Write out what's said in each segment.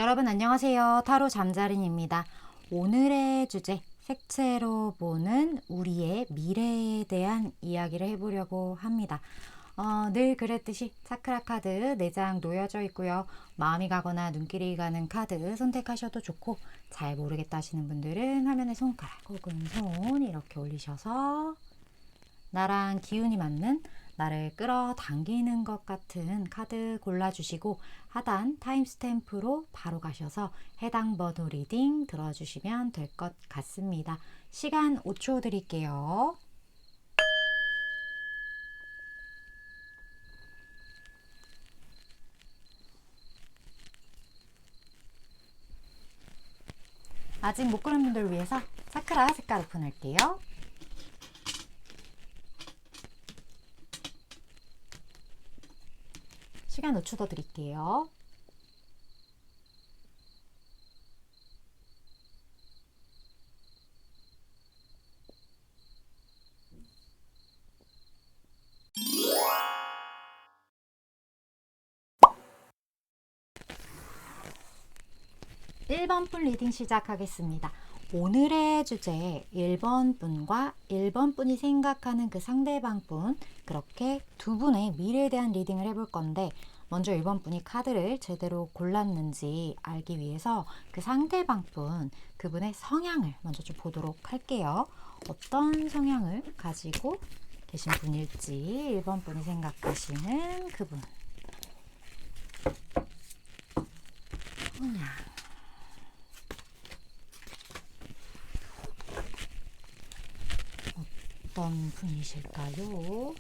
여러분 안녕하세요. 타로 잠자린입니다. 오늘의 주제, 색채로 보는 우리의 미래에 대한 이야기를 해보려고 합니다. 늘 그랬듯이 차크라 카드 4장 놓여져 있고요. 마음이 가거나 눈길이 가는 카드 선택하셔도 좋고, 잘 모르겠다 하시는 분들은 화면에 손가락 혹은 손 이렇게 올리셔서 나랑 기운이 맞는, 나를 끌어당기는 것 같은 카드 골라주시고 하단 타임스탬프로 바로 가셔서 해당 번호 리딩 들어주시면 될 것 같습니다. 시간 5초 드릴게요. 아직 못 고른 분들을 위해서 차크라 색깔 오픈할게요. 시간 5초 더 드릴게요. (1번) 분 리딩 시작하겠습니다. 오늘의 주제 1번 분과 1번 분이 생각하는 그 상대방 분, 그렇게 두 분의 미래에 대한 리딩을 해볼 건데, 먼저 1번 분이 카드를 제대로 골랐는지 알기 위해서 그 상대방 분, 그분의 성향을 먼저 좀 보도록 할게요. 어떤 성향을 가지고 계신 분일지 1번 분이 생각하시는 그분. 어떤 분이실까요?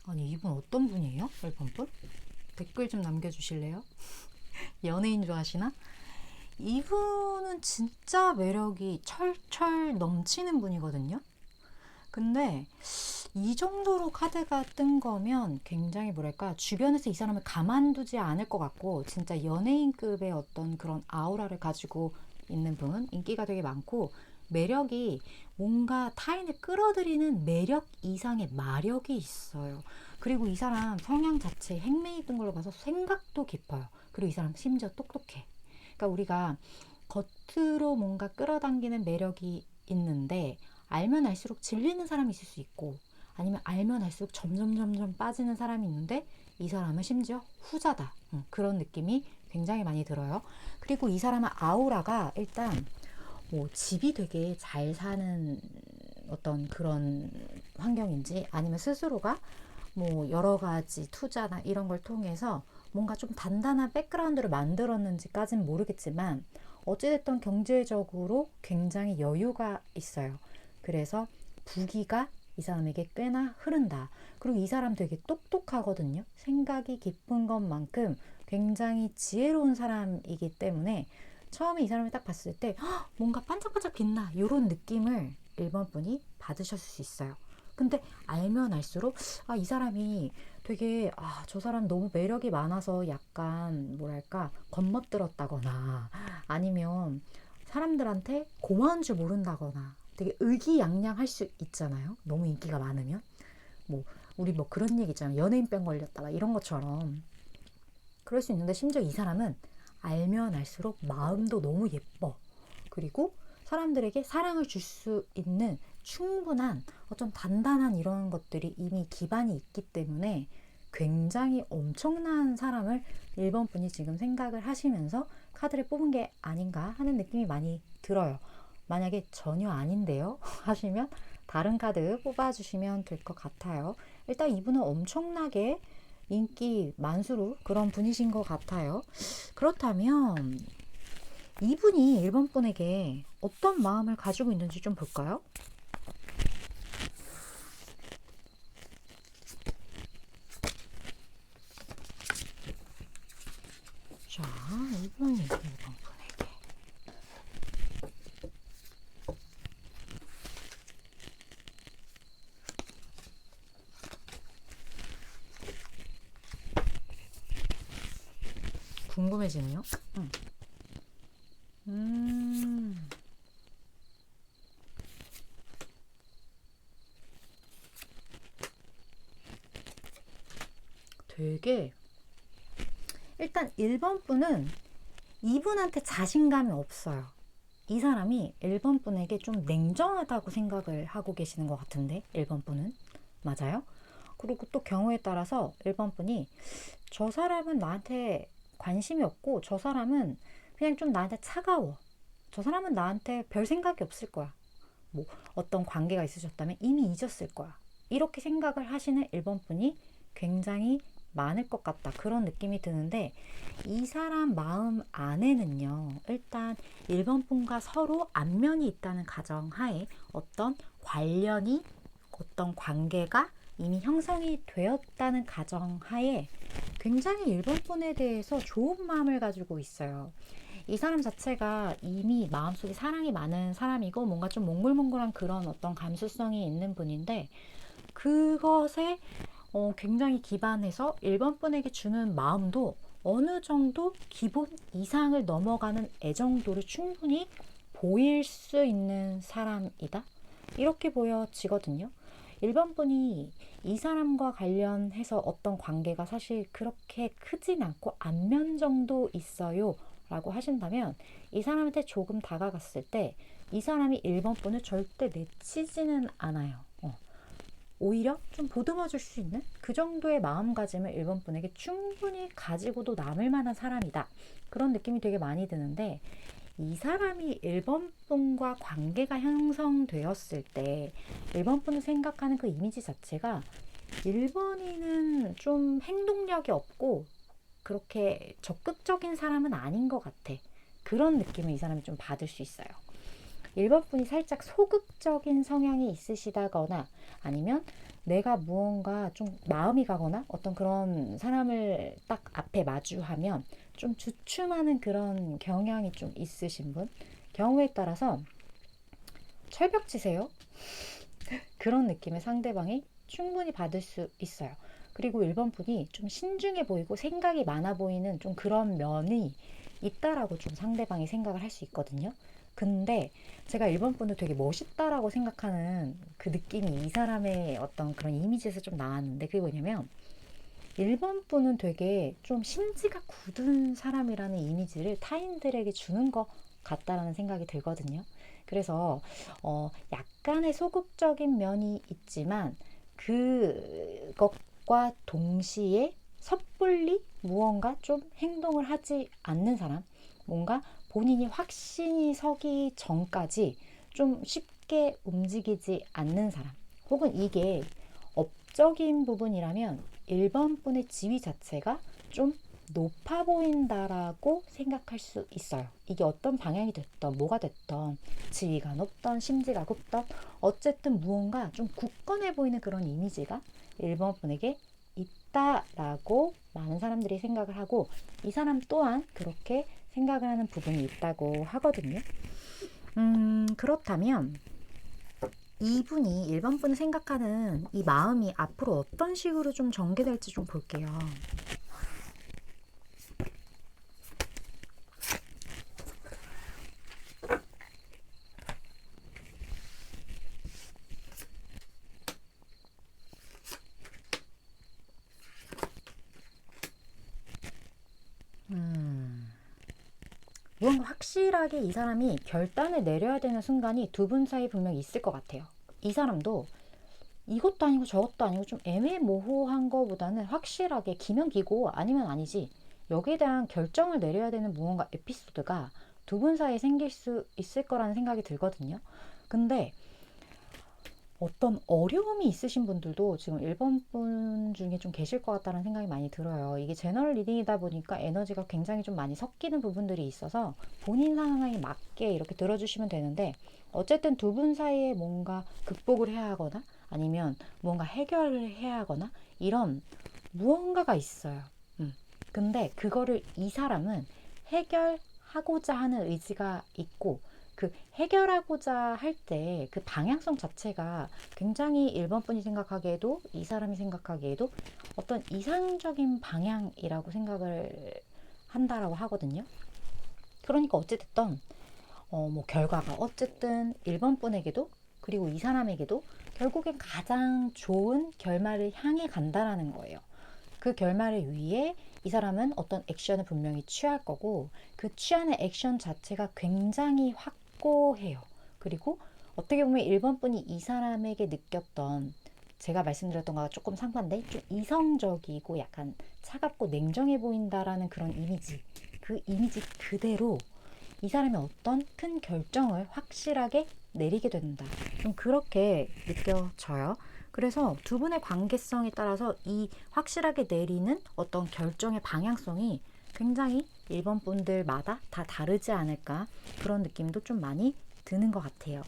아니, 이분 어떤 분이에요? 1번 분? 댓글 좀 남겨주실래요? 연예인 좋아하시나? 이분은 진짜 매력이 철철 넘치는 분이거든요. 근데 이 정도로 카드가 뜬 거면 굉장히 뭐랄까, 주변에서 이 사람을 가만두지 않을 것 같고, 진짜 연예인급의 어떤 그런 아우라를 가지고 있는 분, 인기가 되게 많고, 매력이 뭔가 타인을 끌어들이는 매력 이상의 마력이 있어요. 그리고 이 사람 성향 자체 행매이던 걸로 봐서 생각도 깊어요. 그리고 이 사람 심지어 똑똑해. 그러니까 우리가 겉으로 뭔가 끌어당기는 매력이 있는데, 알면 알수록 질리는 사람이 있을 수 있고, 아니면 알면 알수록 점점 빠지는 사람이 있는데, 이 사람은 심지어 후자다. 그런 느낌이 굉장히 많이 들어요. 그리고 이 사람은 아우라가 일단 뭐 집이 되게 잘 사는 어떤 그런 환경인지, 아니면 스스로가 뭐 여러 가지 투자나 이런 걸 통해서 뭔가 좀 단단한 백그라운드를 만들었는지까지는 모르겠지만, 어찌됐든 경제적으로 굉장히 여유가 있어요. 그래서 부귀가 이 사람에게 꽤나 흐른다. 그리고 이 사람 되게 똑똑하거든요. 생각이 깊은 것만큼 굉장히 지혜로운 사람이기 때문에 처음에 이 사람을 딱 봤을 때 뭔가 반짝반짝 빛나, 이런 느낌을 1번 분이 받으셨을 수 있어요. 근데 알면 알수록 이 사람이 되게 저 사람 너무 매력이 많아서 약간 뭐랄까 겁먹들었다거나, 아니면 사람들한테 고마운 줄 모른다거나, 되게 의기양양할 수 있잖아요. 너무 인기가 많으면. 뭐 우리 뭐 그런 얘기 있잖아요. 연예인병 걸렸다 막 이런 것처럼 그럴 수 있는데, 심지어 이 사람은 알면 알수록 마음도 너무 예뻐. 그리고 사람들에게 사랑을 줄 수 있는 충분한 어떤 단단한 이런 것들이 이미 기반이 있기 때문에 굉장히 엄청난 사람을 1번 분이 지금 생각을 하시면서 카드를 뽑은 게 아닌가 하는 느낌이 많이 들어요. 만약에 전혀 아닌데요 하시면 다른 카드 뽑아주시면 될 것 같아요. 일단 이분은 엄청나게 인기 만수르 그런 분이신 것 같아요. 그렇다면 이분이 1번 분에게 어떤 마음을 가지고 있는지 좀 볼까요? 자, 이분이 1번 분에게 궁금해지네요. 되게 일단 1번 분은 이분한테 자신감이 없어요. 이 사람이 1번 분에게 좀 냉정하다고 생각을 하고 계시는 것 같은데 1번 분은 맞아요? 그리고 또 경우에 따라서 1번 분이 저 사람은 나한테 관심이 없고 저 사람은 그냥 좀 나한테 차가워. 저 사람은 나한테 별 생각이 없을 거야. 뭐 어떤 관계가 있으셨다면 이미 잊었을 거야. 이렇게 생각을 하시는 1번 분이 굉장히 많을 것 같다. 그런 느낌이 드는데 이 사람 마음 안에는요. 일단 1번 분과 서로 안면이 있다는 가정하에 어떤 관련이 어떤 관계가 이미 형성이 되었다는 가정하에 굉장히 1번 분에 대해서 좋은 마음을 가지고 있어요. 이 사람 자체가 이미 마음속에 사랑이 많은 사람이고 뭔가 좀 몽글몽글한 그런 어떤 감수성이 있는 분인데 그것에 굉장히 기반해서 1번 분에게 주는 마음도 어느 정도 기본 이상을 넘어가는 애정도를 충분히 보일 수 있는 사람이다. 이렇게 보여지거든요. 1번 분이 이 사람과 관련해서 어떤 관계가 사실 그렇게 크진 않고 안면 정도 있어요 라고 하신다면 이 사람한테 조금 다가갔을 때 이 사람이 1번 분을 절대 내치지는 않아요. 오히려 좀 보듬어 줄 수 있는 그 정도의 마음가짐을 1번 분에게 충분히 가지고도 남을 만한 사람이다. 그런 느낌이 되게 많이 드는데 이 사람이 1번 분과 관계가 형성되었을 때 1번 분이 생각하는 그 이미지 자체가 1번이는 좀 행동력이 없고 그렇게 적극적인 사람은 아닌 것 같아. 그런 느낌을 이 사람이 좀 받을 수 있어요. 1번 분이 살짝 소극적인 성향이 있으시다거나 아니면 내가 무언가 좀 마음이 가거나 어떤 그런 사람을 딱 앞에 마주하면 좀 주춤하는 그런 경향이 좀 있으신 분, 경우에 따라서 철벽지세요. 그런 느낌의 상대방이 충분히 받을 수 있어요. 그리고 1번 분이 좀 신중해 보이고 생각이 많아 보이는 좀 그런 면이 있다라고 좀 상대방이 생각을 할 수 있거든요. 근데 제가 1번 분을 되게 멋있다라고 생각하는 그 느낌이 이 사람의 어떤 그런 이미지에서 좀 나왔는데 그게 뭐냐면 1번 분은 되게 좀 심지가 굳은 사람이라는 이미지를 타인들에게 주는 것 같다라는 생각이 들거든요. 그래서 약간의 소극적인 면이 있지만 그것과 동시에 섣불리 무언가 좀 행동을 하지 않는 사람, 뭔가 본인이 확신이 서기 전까지 좀 쉽게 움직이지 않는 사람, 혹은 이게 업적인 부분이라면 1번 분의 지위 자체가 좀 높아 보인다라고 생각할 수 있어요. 이게 어떤 방향이 됐던 뭐가 됐던 지위가 높던 심지가 굽던 어쨌든 무언가 좀 굳건해 보이는 그런 이미지가 1번 분에게 있다라고 많은 사람들이 생각을 하고 이 사람 또한 그렇게 생각을 하는 부분이 있다고 하거든요. 그렇다면 이분이 1번 분이 생각하는 이 마음이 앞으로 어떤 식으로 좀 전개될지 좀 볼게요. 무언가 확실하게 이 사람이 결단을 내려야 되는 순간이 두 분 사이 분명히 있을 것 같아요. 이 사람도 이것도 아니고 저것도 아니고 좀 애매모호한 거보다는 확실하게 기면 기고 아니면 아니지 여기에 대한 결정을 내려야 되는 무언가 에피소드가 두 분 사이에 생길 수 있을 거라는 생각이 들거든요. 근데 어떤 어려움이 있으신 분들도 지금 1번 분 중에 좀 계실 것 같다는 생각이 많이 들어요. 이게 제너럴 리딩이다 보니까 에너지가 굉장히 좀 많이 섞이는 부분들이 있어서 본인 상황에 맞게 이렇게 들어주시면 되는데 어쨌든 두 분 사이에 뭔가 극복을 해야 하거나 아니면 뭔가 해결을 해야 하거나 이런 무언가가 있어요. 근데 그거를 이 사람은 해결하고자 하는 의지가 있고 그 해결하고자 할 때 그 방향성 자체가 굉장히 1번 분이 생각하기에도 이 사람이 생각하기에도 어떤 이상적인 방향이라고 생각을 한다라고 하거든요. 그러니까 어찌됐든 뭐 결과가 어쨌든 1번 분에게도 그리고 이 사람에게도 결국엔 가장 좋은 결말을 향해 간다라는 거예요. 그 결말을 위해 이 사람은 어떤 액션을 분명히 취할 거고 그 취하는 액션 자체가 굉장히 확고해요. 그리고 어떻게 보면 1번 분이 이 사람에게 느꼈던 제가 말씀드렸던 거와 조금 상반된 좀 이성적이고 약간 차갑고 냉정해 보인다라는 그런 이미지, 그 이미지 그대로 이 사람이 어떤 큰 결정을 확실하게 내리게 된다. 좀 그렇게 느껴져요. 그래서 두 분의 관계성에 따라서 이 확실하게 내리는 어떤 결정의 방향성이 굉장히 1번 분들마다 다 다르지 않을까 그런 느낌도 좀 많이 드는 것 같아요.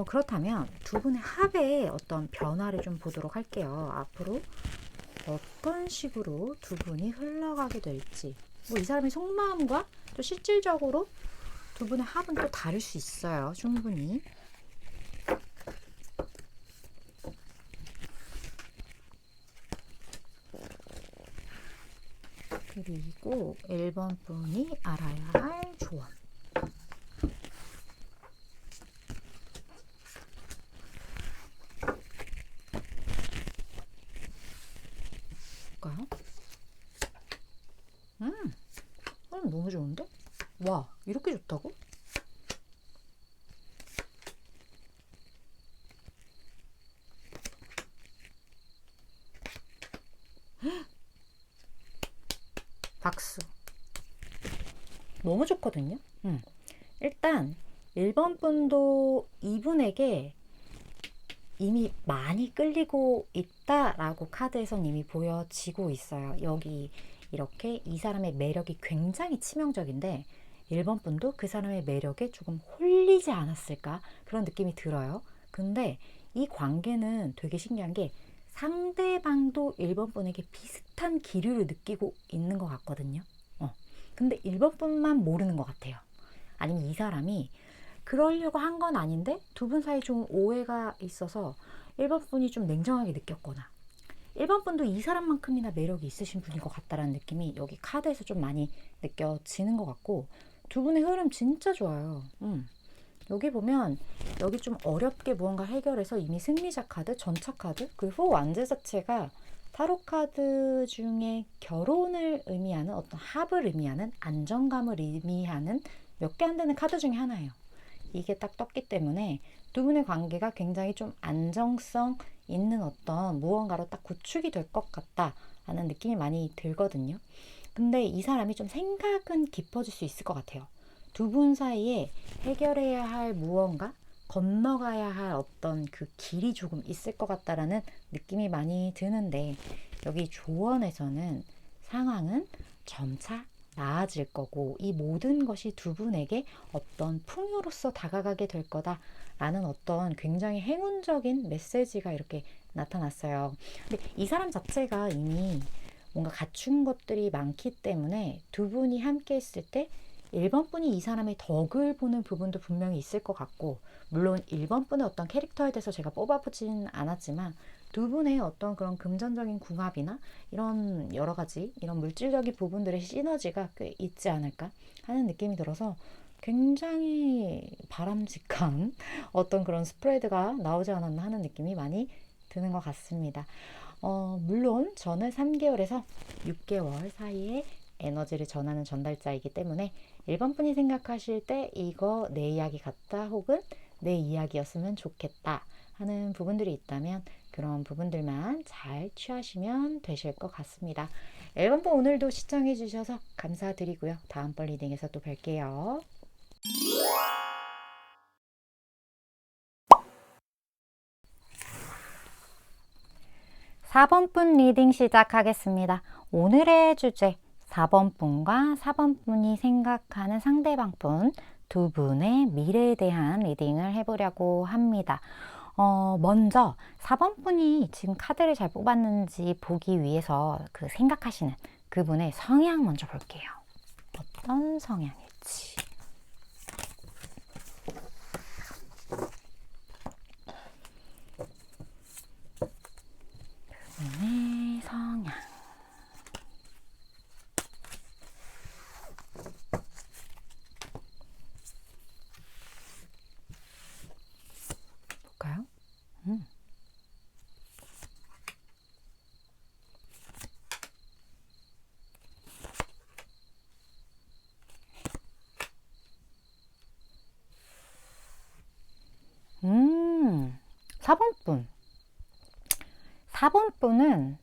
그렇다면 두 분의 합의 어떤 변화를 좀 보도록 할게요. 앞으로 어떤 식으로 두 분이 흘러가게 될지. 뭐 이 사람의 속마음과 또 실질적으로 두 분의 합은 또 다를 수 있어요. 충분히. 그리고 1번 분이 알아야 할 조언. 볼까요? 너무 좋은데? 와, 이렇게 좋다고? 박수. 너무 좋거든요. 일단 1번 분도 이분에게 이미 많이 끌리고 있다라고 카드에선 이미 보여지고 있어요. 여기 이렇게 이 사람의 매력이 굉장히 치명적인데 1번 분도 그 사람의 매력에 조금 홀리지 않았을까 그런 느낌이 들어요. 근데 이 관계는 되게 신기한 게 상대방도 1번 분에게 비슷한 기류를 느끼고 있는 것 같거든요. 근데 1번 분만 모르는 것 같아요. 아니면 이 사람이 그러려고 한 건 아닌데 두 분 사이 좀 오해가 있어서 1번 분이 좀 냉정하게 느꼈거나 1번 분도 이 사람만큼이나 매력이 있으신 분인 것 같다라는 느낌이 여기 카드에서 좀 많이 느껴지는 것 같고 두 분의 흐름 진짜 좋아요. 여기 보면 여기 좀 어렵게 무언가 해결해서 이미 승리자 카드, 전차 카드, 그리고 완제 자체가 타로 카드 중에 결혼을 의미하는 어떤 합을 의미하는 안정감을 의미하는 몇 개 안 되는 카드 중에 하나예요. 이게 딱 떴기 때문에 두 분의 관계가 굉장히 좀 안정성 있는 어떤 무언가로 딱 구축이 될 것 같다 하는 느낌이 많이 들거든요. 근데 이 사람이 좀 생각은 깊어질 수 있을 것 같아요. 두 분 사이에 해결해야 할 무언가, 건너가야 할 어떤 그 길이 조금 있을 것 같다라는 느낌이 많이 드는데 여기 조언에서는 상황은 점차 나아질 거고 이 모든 것이 두 분에게 어떤 풍요로서 다가가게 될 거다라는 어떤 굉장히 행운적인 메시지가 이렇게 나타났어요. 근데 이 사람 자체가 이미 뭔가 갖춘 것들이 많기 때문에 두 분이 함께 했을 때 1번 분이 이 사람의 덕을 보는 부분도 분명히 있을 것 같고 물론 1번 분의 어떤 캐릭터에 대해서 제가 뽑아보진 않았지만 두 분의 어떤 그런 금전적인 궁합이나 이런 여러 가지 이런 물질적인 부분들의 시너지가 꽤 있지 않을까 하는 느낌이 들어서 굉장히 바람직한 어떤 그런 스프레드가 나오지 않았나 하는 느낌이 많이 드는 것 같습니다. 물론 저는 3개월에서 6개월 사이에 에너지를 전하는 전달자이기 때문에 1번 분이 생각하실 때 이거 내 이야기 같다 혹은 내 이야기였으면 좋겠다 하는 부분들이 있다면 그런 부분들만 잘 취하시면 되실 것 같습니다. 1번 분 오늘도 시청해 주셔서 감사드리고요. 다음번 리딩에서 또 뵐게요. 4번 분 리딩 시작하겠습니다. 오늘의 주제 4번 분과 4번 분이 생각하는 상대방 분 두 분의 미래에 대한 리딩을 해보려고 합니다. 먼저 4번 분이 지금 카드를 잘 뽑았는지 보기 위해서 그 생각하시는 그분의 성향 먼저 볼게요. 어떤 성향일지. 그분의 성향. 볼까요? 4번분. 4번분은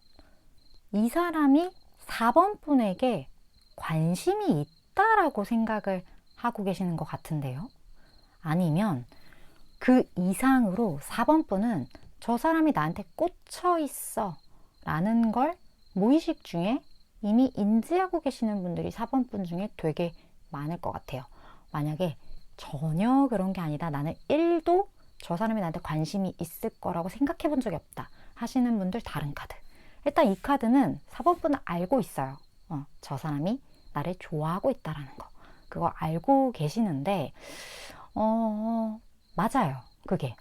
이 사람이 4번분에게 관심이 있다라고 생각을 하고 계시는 것 같은데요. 아니면 그 이상으로 4번분은 저 사람이 나한테 꽂혀 있어 라는 걸 무의식 중에 이미 인지하고 계시는 분들이 4번분 중에 되게 많을 것 같아요. 만약에 전혀 그런 게 아니다, 나는 1도 저 사람이 나한테 관심이 있을 거라고 생각해 본 적이 없다 하시는 분들, 다른 카드. 일단 이 카드는 4번분은 알고 있어요. 저 사람이 나를 좋아하고 있다라는 거. 그거 알고 계시는데 맞아요. 그게.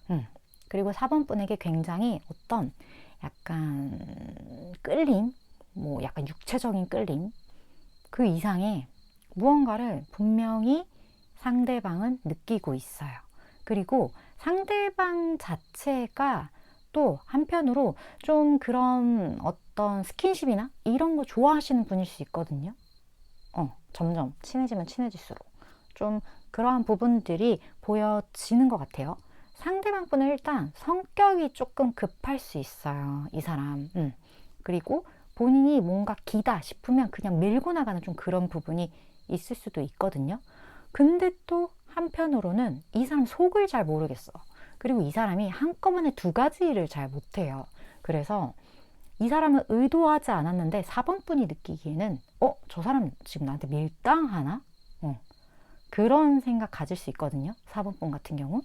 그리고 4번분에게 굉장히 어떤 약간 끌림, 뭐 약간 육체적인 끌림, 그 이상의 무언가를 분명히 상대방은 느끼고 있어요. 그리고 상대방 자체가 또 한편으로 좀 그런 어떤 스킨십이나 이런 거 좋아하시는 분일 수 있거든요. 점점 친해지면 친해질수록 좀 그러한 부분들이 보여지는 것 같아요. 상대방 분은 일단 성격이 조금 급할 수 있어요, 이 사람. 그리고 본인이 뭔가 기다 싶으면 그냥 밀고 나가는 좀 그런 부분이 있을 수도 있거든요. 근데 또 한편으로는 이 사람 속을 잘 모르겠어. 그리고 이 사람이 한꺼번에 두 가지 일을 잘 못해요. 그래서 이 사람은 의도하지 않았는데 4번분이 느끼기에는 저 사람 지금 나한테 밀당하나? 그런 생각 가질 수 있거든요, 4번분 같은 경우.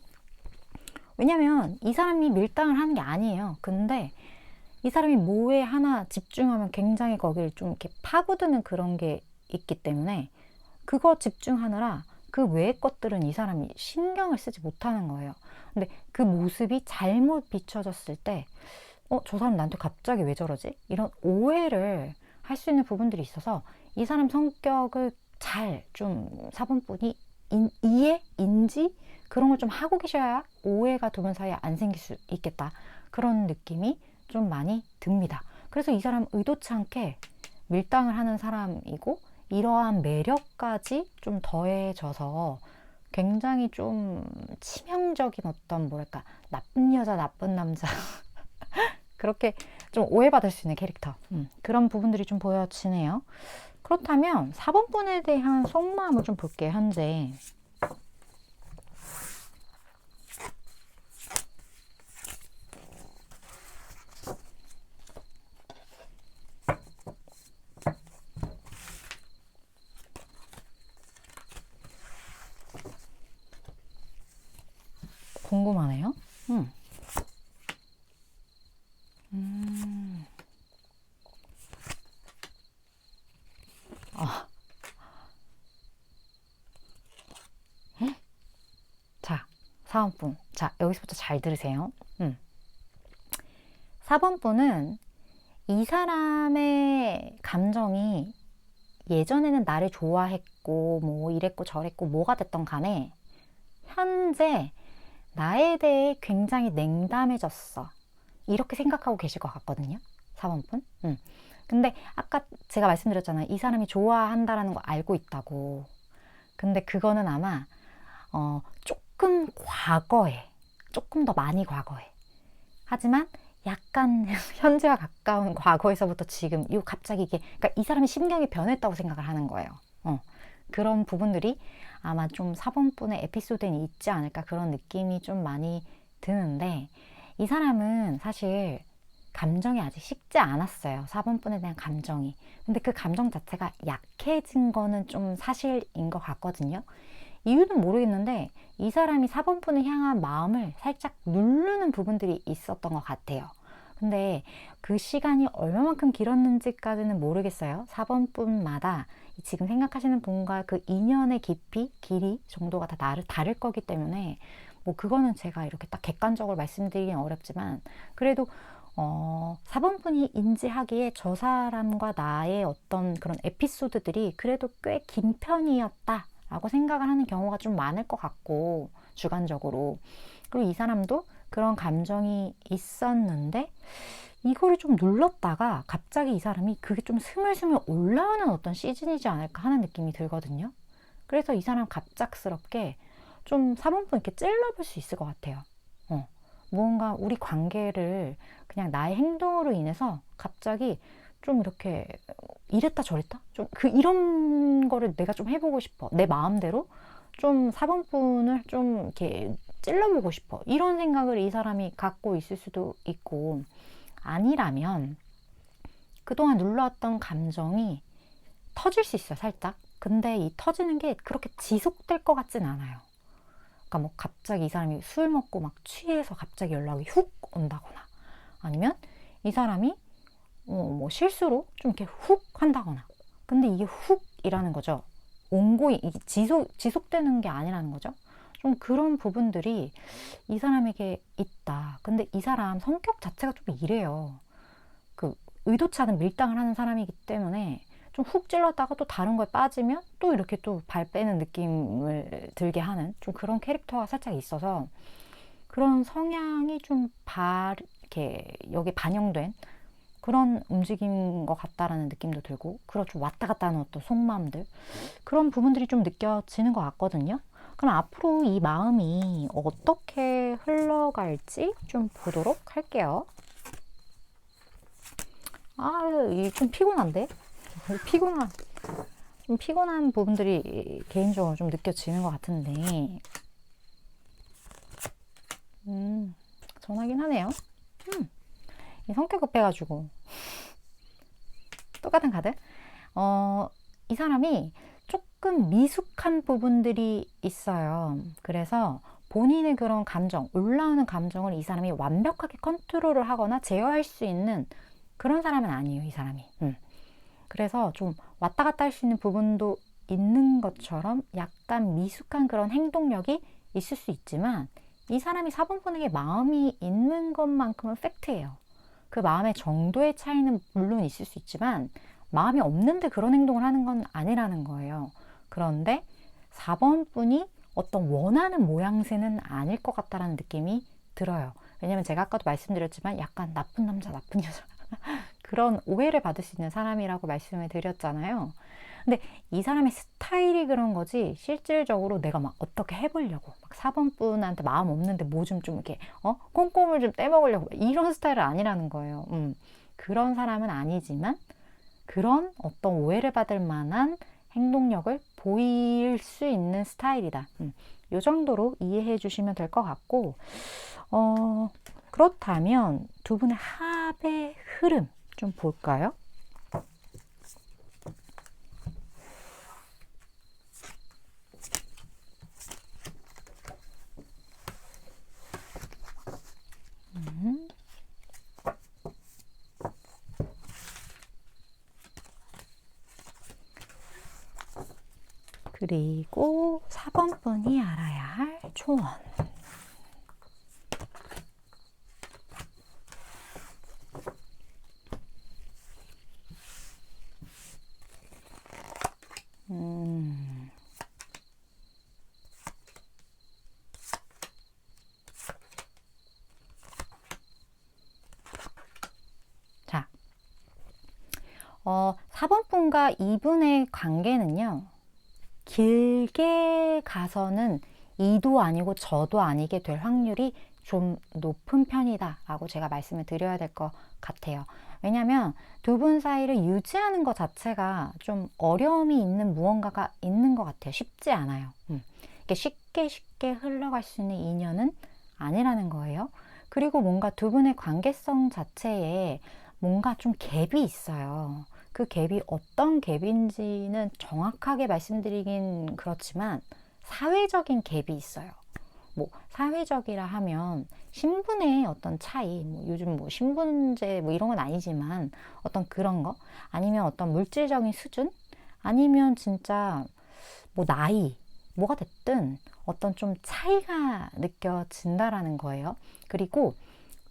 왜냐면 이 사람이 밀당을 하는 게 아니에요. 근데 이 사람이 뭐에 하나 집중하면 굉장히 거기를 좀 이렇게 파고드는 그런 게 있기 때문에 그거 집중하느라 그 외의 것들은 이 사람이 신경을 쓰지 못하는 거예요. 근데 그 모습이 잘못 비춰졌을 때 저 사람 나한테 갑자기 왜 저러지? 이런 오해를 할 수 있는 부분들이 있어서 이 사람 성격을 잘 좀 4번분이 이해, 인지 그런 걸 좀 하고 계셔야 오해가 두 분 사이에 안 생길 수 있겠다. 그런 느낌이 좀 많이 듭니다. 그래서 이 사람 의도치 않게 밀당을 하는 사람이고 이러한 매력까지 좀 더해져서 굉장히 좀 치명적인 어떤 뭐랄까 나쁜 여자 나쁜 남자 그렇게 좀 오해받을 수 있는 캐릭터, 그런 부분들이 좀 보여지네요. 그렇다면 4번분에 대한 속마음을 좀 볼게요. 현재 궁금하네요. 자, 4번분. 자, 여기서부터 잘 들으세요. 4번분은 이 사람의 감정이 예전에는 나를 좋아했고 뭐 이랬고 저랬고 뭐가 됐던 간에 현재 나에 대해 굉장히 냉담해졌어. 이렇게 생각하고 계실 것 같거든요, 4번분. 근데 아까 제가 말씀드렸잖아요. 이 사람이 좋아한다라는 거 알고 있다고. 근데 그거는 아마 조금 과거에, 조금 더 많이 과거에. 하지만 약간 현재와 가까운 과거에서부터 지금 갑자기 이게, 그러니까 이 사람의 심경이 변했다고 생각을 하는 거예요. 그런 부분들이 아마 좀 4번분의 에피소드에 있지 않을까, 그런 느낌이 좀 많이 드는데, 이 사람은 사실 감정이 아직 식지 않았어요. 4번분에 대한 감정이. 근데 그 감정 자체가 약해진 거는 좀 사실인 것 같거든요. 이유는 모르겠는데 이 사람이 4번분을 향한 마음을 살짝 누르는 부분들이 있었던 것 같아요. 근데 그 시간이 얼마만큼 길었는지까지는 모르겠어요. 4번분마다 지금 생각하시는 분과 그 인연의 깊이, 길이 정도가 다 다를 거기 때문에 뭐 그거는 제가 이렇게 딱 객관적으로 말씀드리긴 어렵지만, 그래도 4번분이 인지하기에 저 사람과 나의 어떤 그런 에피소드들이 그래도 꽤 긴 편이었다 라고 생각을 하는 경우가 좀 많을 것 같고, 주관적으로. 그리고 이 사람도 그런 감정이 있었는데 이거를 좀 눌렀다가 갑자기 이 사람이 그게 좀 스물스물 올라오는 어떤 시즌이지 않을까 하는 느낌이 들거든요. 그래서 이 사람 갑작스럽게 좀 4번분 이렇게 찔러볼 수 있을 것 같아요. 무언가 우리 관계를 그냥 나의 행동으로 인해서 갑자기 좀 이렇게 이랬다 저랬다? 좀 이런 거를 내가 좀 해보고 싶어. 내 마음대로 좀 4번분을 좀 이렇게 찔러보고 싶어. 이런 생각을 이 사람이 갖고 있을 수도 있고, 아니라면 그동안 눌러왔던 감정이 터질 수 있어요, 살짝. 근데 이 터지는 게 그렇게 지속될 것 같진 않아요. 그러니까 뭐 갑자기 이 사람이 술 먹고 막 취해서 갑자기 연락이 훅 온다거나, 아니면 이 사람이 뭐 실수로 좀 이렇게 훅 한다거나. 근데 이게 훅이라는 거죠. 온고이 지속되는 게 아니라는 거죠. 좀 그런 부분들이 이 사람에게 있다. 근데 이 사람 성격 자체가 좀 이래요. 그 의도치 않은 밀당을 하는 사람이기 때문에 좀 훅 찔렀다가 또 다른 거에 빠지면 또 이렇게 또 발 빼는 느낌을 들게 하는 좀 그런 캐릭터가 살짝 있어서, 그런 성향이 좀 이렇게 여기 반영된 그런 움직임인 것 같다라는 느낌도 들고, 그런 좀 왔다 갔다 하는 어떤 속마음들, 그런 부분들이 좀 느껴지는 것 같거든요. 그럼 앞으로 이 마음이 어떻게 흘러갈지 좀 보도록 할게요. 이게 좀 피곤한데? 좀 피곤한 부분들이 개인적으로 좀 느껴지는 것 같은데, 전하긴 하네요. 이 성격 급해가지고. 똑같은 카드. 이 사람이 조금 미숙한 부분들이 있어요. 그래서 본인의 그런 감정, 올라오는 감정을 이 사람이 완벽하게 컨트롤을 하거나 제어할 수 있는 그런 사람은 아니에요, 이 사람이. 그래서 좀 왔다 갔다 할 수 있는 부분도 있는 것처럼 약간 미숙한 그런 행동력이 있을 수 있지만, 이 사람이 4번분에게 마음이 있는 것만큼은 팩트예요. 그 마음의 정도의 차이는 물론 있을 수 있지만 마음이 없는데 그런 행동을 하는 건 아니라는 거예요. 그런데 4번분이 어떤 원하는 모양새는 아닐 것 같다라는 느낌이 들어요. 왜냐면 제가 아까도 말씀드렸지만 약간 나쁜 남자, 나쁜 여자 그런 오해를 받을 수 있는 사람이라고 말씀을 드렸잖아요. 근데 이 사람의 스타일이 그런 거지, 실질적으로 내가 막 어떻게 해보려고 막 4번분한테 마음 없는데 뭐 좀 이렇게 꼼꼼을 좀 떼먹으려고 이런 스타일은 아니라는 거예요. 그런 사람은 아니지만 그런 어떤 오해를 받을 만한 행동력을 보일 수 있는 스타일이다. 이 정도로 이해해 주시면 될 것 같고, 그렇다면 두 분의 합의 흐름 좀 볼까요? 그리고 4번분이 알아야 할 초원. 자, 4번분과 2분의 관계는요, 길게 가서는 이도 아니고 저도 아니게 될 확률이 좀 높은 편이다 라고 제가 말씀을 드려야 될 것 같아요. 왜냐면 두 분 사이를 유지하는 것 자체가 좀 어려움이 있는 무언가가 있는 것 같아요. 쉽지 않아요. 이게 쉽게 흘러갈 수 있는 인연은 아니라는 거예요. 그리고 뭔가 두 분의 관계성 자체에 뭔가 좀 갭이 있어요. 그 갭이 어떤 갭인지는 정확하게 말씀드리긴 그렇지만 사회적인 갭이 있어요. 뭐 사회적이라 하면 신분의 어떤 차이, 뭐 요즘 뭐 신분제 뭐 이런 건 아니지만 어떤 그런 거, 아니면 어떤 물질적인 수준, 아니면 진짜 뭐 나이, 뭐가 됐든 어떤 좀 차이가 느껴진다라는 거예요. 그리고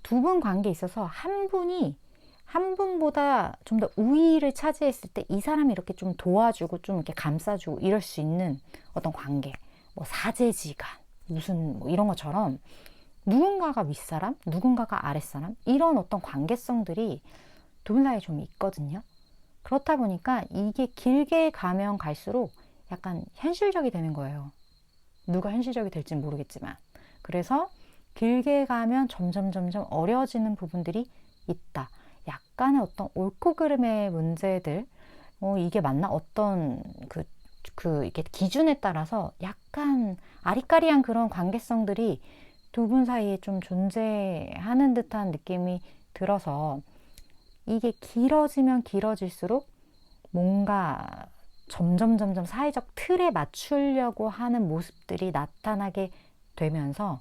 두 분 관계에 있어서 한 분이 한 분보다 좀 더 우위를 차지했을 때 이 사람이 이렇게 좀 도와주고 좀 이렇게 감싸주고 이럴 수 있는 어떤 관계, 뭐 사제지간 무슨 뭐 이런 것처럼 누군가가 윗사람, 누군가가 아랫사람, 이런 어떤 관계성들이 두 분 사이에 좀 있거든요. 그렇다 보니까 이게 길게 가면 갈수록 약간 현실적이 되는 거예요. 누가 현실적이 될지는 모르겠지만. 그래서 길게 가면 점점 어려워지는 부분들이 있다. 약간의 어떤 옳고 그름의 문제들, 이게 맞나? 어떤 이게 기준에 따라서 약간 아리까리한 그런 관계성들이 두 분 사이에 좀 존재하는 듯한 느낌이 들어서 이게 길어지면 길어질수록 뭔가 점점 사회적 틀에 맞추려고 하는 모습들이 나타나게 되면서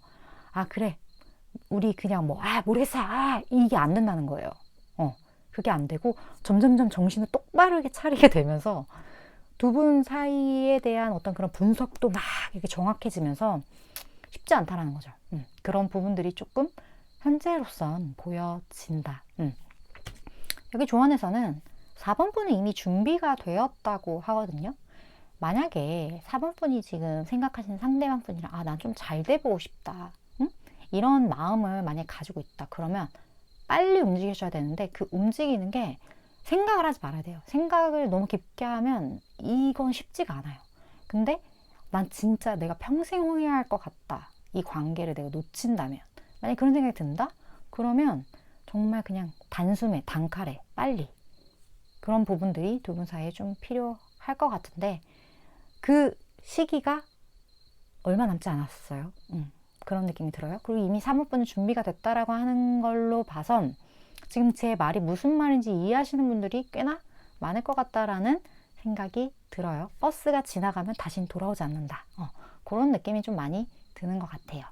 그래 우리 그냥 모르겠어 이게 안 된다는 거예요. 그게 안 되고 점점 정신을 똑바르게 차리게 되면서 두 분 사이에 대한 어떤 그런 분석도 막 이렇게 정확해지면서 쉽지 않다라는 거죠. 그런 부분들이 조금 현재로선 보여진다. 여기 조언에서는 4번 분은 이미 준비가 되었다고 하거든요. 만약에 4번 분이 지금 생각하시는 상대방 분이랑 난 좀 잘 돼보고 싶다. 이런 마음을 만약에 가지고 있다. 그러면 빨리 움직이셔야 되는데 그 움직이는 게 생각을 하지 말아야 돼요. 생각을 너무 깊게 하면 이건 쉽지가 않아요. 근데 난 진짜 내가 평생 후회할 것 같다. 이 관계를 내가 놓친다면. 만약에 그런 생각이 든다? 그러면 정말 그냥 단숨에 단칼에 빨리 그런 부분들이 두 분 사이에 좀 필요할 것 같은데 그 시기가 얼마 남지 않았어요. 그런 느낌이 들어요. 그리고 이미 3번 분은 준비가 됐다라고 하는 걸로 봐선 지금 제 말이 무슨 말인지 이해하시는 분들이 꽤나 많을 것 같다라는 생각이 들어요. 버스가 지나가면 다시는 돌아오지 않는다. 그런 느낌이 좀 많이 드는 것 같아요.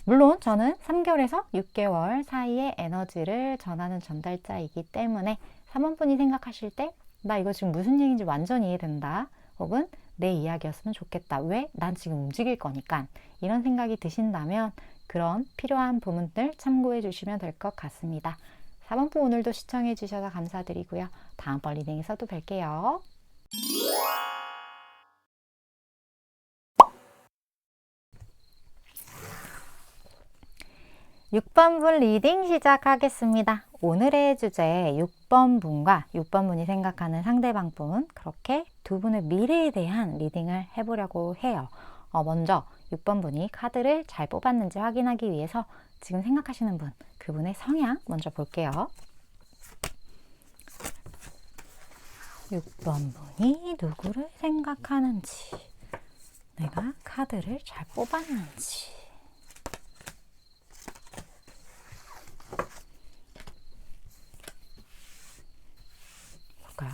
물론 저는 3개월에서 6개월 사이의 에너지를 전하는 전달자이기 때문에 3번 분이 생각하실 때 나 이거 지금 무슨 얘기인지 완전 이해된다. 혹은 내 이야기였으면 좋겠다. 왜? 난 지금 움직일 거니까. 이런 생각이 드신다면 그런 필요한 부분들 참고해 주시면 될 것 같습니다. 4번 분 오늘도 시청해 주셔서 감사드리고요. 다음번 리딩에서도 뵐게요. 6번 분 리딩 시작하겠습니다. 오늘의 주제 6번 분과 6번 분이 생각하는 상대방 분, 그렇게 두 분의 미래에 대한 리딩을 해보려고 해요. 먼저 6번 분이 카드를 잘 뽑았는지 확인하기 위해서 지금 생각하시는 분, 그분의 성향 먼저 볼게요. 6번 분이 누구를 생각하는지, 내가 카드를 잘 뽑았는지. 볼까요?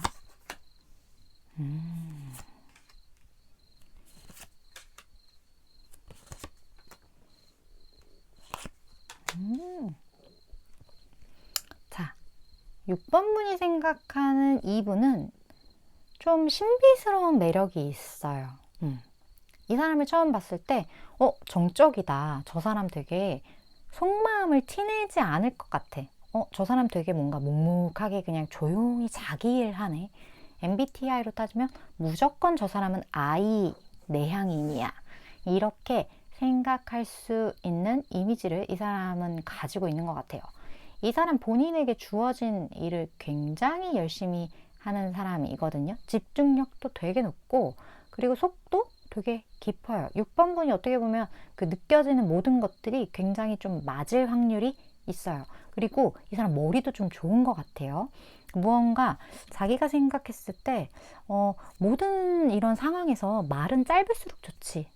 자, 6번 분이 생각하는 이분은 좀 신비스러운 매력이 있어요. 이 사람을 처음 봤을 때 정적이다. 저 사람 되게 속마음을 티내지 않을 것 같아. 저 사람 되게 뭔가 묵묵하게 그냥 조용히 자기 일 하네. MBTI로 따지면 무조건 저 사람은 I 내향인이야. 이렇게 생각할 수 있는 이미지를 이 사람은 가지고 있는 것 같아요. 이 사람 본인에게 주어진 일을 굉장히 열심히 하는 사람이거든요. 집중력도 되게 높고 그리고 속도 되게 깊어요. 6번 분이 어떻게 보면 그 느껴지는 모든 것들이 굉장히 좀 맞을 확률이 있어요. 그리고 이 사람 머리도 좀 좋은 것 같아요. 무언가 자기가 생각했을 때 모든 이런 상황에서 말은 짧을수록 좋지.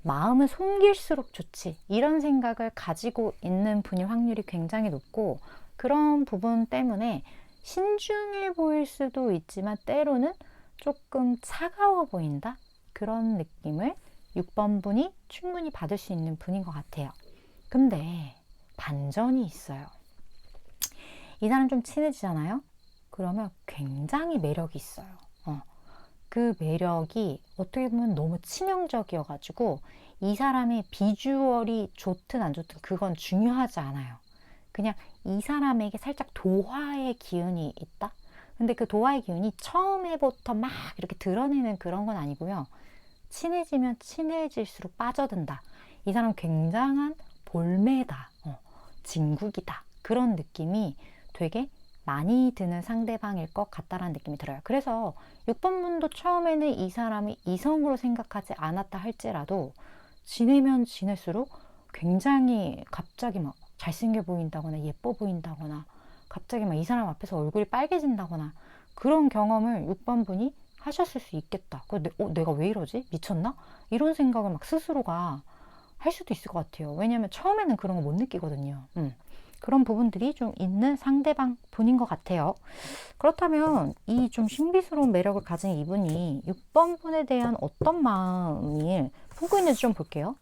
마음은 숨길수록 좋지. 이런 생각을 가지고 있는 분일 확률이 굉장히 높고 그런 부분 때문에 신중해 보일 수도 있지만 때로는 조금 차가워 보인다? 그런 느낌을 6번 분이 충분히 받을 수 있는 분인 것 같아요. 근데 반전이 있어요. 이 사람 좀 친해지잖아요? 그러면 굉장히 매력이 있어요. 그 매력이 어떻게 보면 너무 치명적이어가지고 이 사람의 비주얼이 좋든 안 좋든 그건 중요하지 않아요. 그냥 이 사람에게 살짝 도화의 기운이 있다? 근데 그 도화의 기운이 처음에부터 막 이렇게 드러내는 그런 건 아니고요. 친해지면 친해질수록 빠져든다. 이 사람 굉장한 볼매다. 진국이다. 그런 느낌이 되게 많이 드는 상대방일 것 같다라는 느낌이 들어요. 그래서 6번 분도 처음에는 이 사람이 이성으로 생각하지 않았다 할지라도 지내면 지낼수록 굉장히 갑자기 막 잘생겨 보인다거나 예뻐 보인다거나 갑자기 막 이 사람 앞에서 얼굴이 빨개진다거나 그런 경험을 6번 분이 하셨을 수 있겠다. 내가 왜 이러지? 미쳤나? 이런 생각을 막 스스로가 할 수도 있을 것 같아요. 왜냐하면 처음에는 그런 거 못 느끼거든요. 그런 부분들이 좀 있는 상대방 분인 것 같아요. 그렇다면 이 좀 신비스러운 매력을 가진 이분이 6번 분에 대한 어떤 마음이 품고 있는지 좀 볼게요.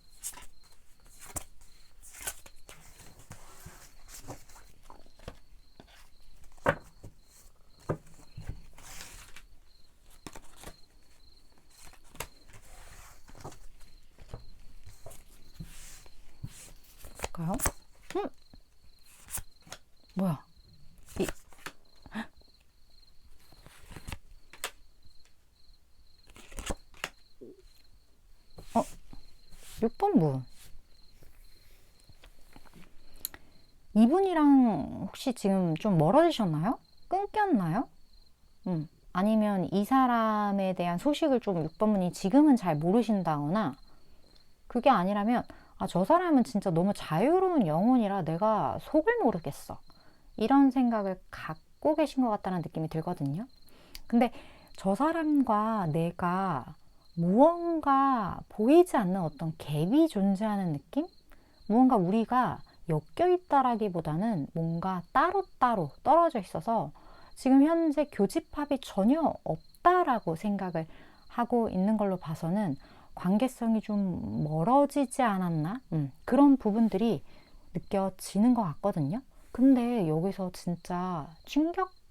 볼까요? 뭐야? 6번 분. 이분이랑 혹시 지금 좀 멀어지셨나요? 끊겼나요? 아니면 이 사람에 대한 소식을 좀 6번 분이 지금은 잘 모르신다거나 그게 아니라면 저 사람은 진짜 너무 자유로운 영혼이라 내가 속을 모르겠어. 이런 생각을 갖고 계신 것 같다는 느낌이 들거든요. 근데 저 사람과 내가 무언가 보이지 않는 어떤 갭이 존재하는 느낌? 무언가 우리가 엮여 있다라기보다는 뭔가 따로따로 떨어져 있어서 지금 현재 교집합이 전혀 없다라고 생각을 하고 있는 걸로 봐서는 관계성이 좀 멀어지지 않았나? 그런 부분들이 느껴지는 것 같거든요. 근데 여기서 진짜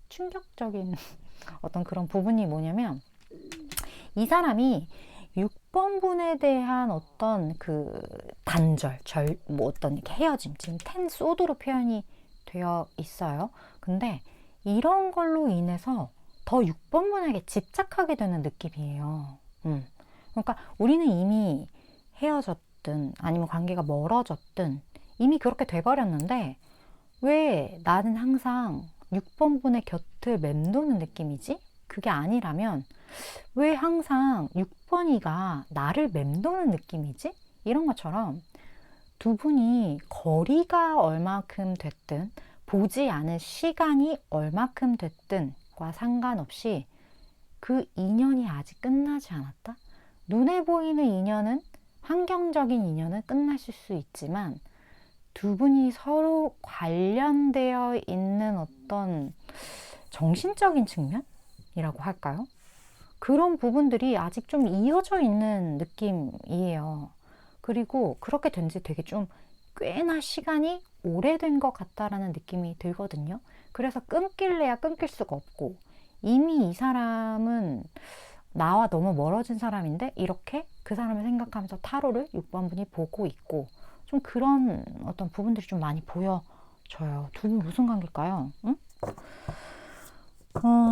충격적인 어떤 그런 부분이 뭐냐면 이 사람이 6번 분에 대한 어떤 그 단절, 뭐 어떤 이렇게 헤어짐, 지금 10 소드로 표현이 되어 있어요. 근데 이런 걸로 인해서 더 6번 분에게 집착하게 되는 느낌이에요. 그러니까 우리는 이미 헤어졌든 아니면 관계가 멀어졌든 이미 그렇게 돼버렸는데 왜 나는 항상 6번 분의 곁을 맴도는 느낌이지? 그게 아니라면 왜 항상 6번이가 나를 맴도는 느낌이지? 이런 것처럼 두 분이 거리가 얼마큼 됐든 보지 않은 시간이 얼마큼 됐든과 상관없이 그 인연이 아직 끝나지 않았다? 눈에 보이는 인연은 환경적인 인연은 끝났을 수 있지만 두 분이 서로 관련되어 있는 어떤 정신적인 측면이라고 할까요? 그런 부분들이 아직 좀 이어져 있는 느낌이에요. 그리고 그렇게 된 지 되게 좀 꽤나 시간이 오래된 것 같다라는 느낌이 들거든요. 그래서 끊길래야 끊길 수가 없고 이미 이 사람은 나와 너무 멀어진 사람인데 이렇게 그 사람을 생각하면서 타로를 6번 분이 보고 있고 좀 그런 어떤 부분들이 좀 많이 보여져요. 두 분 무슨 관계일까요? 응?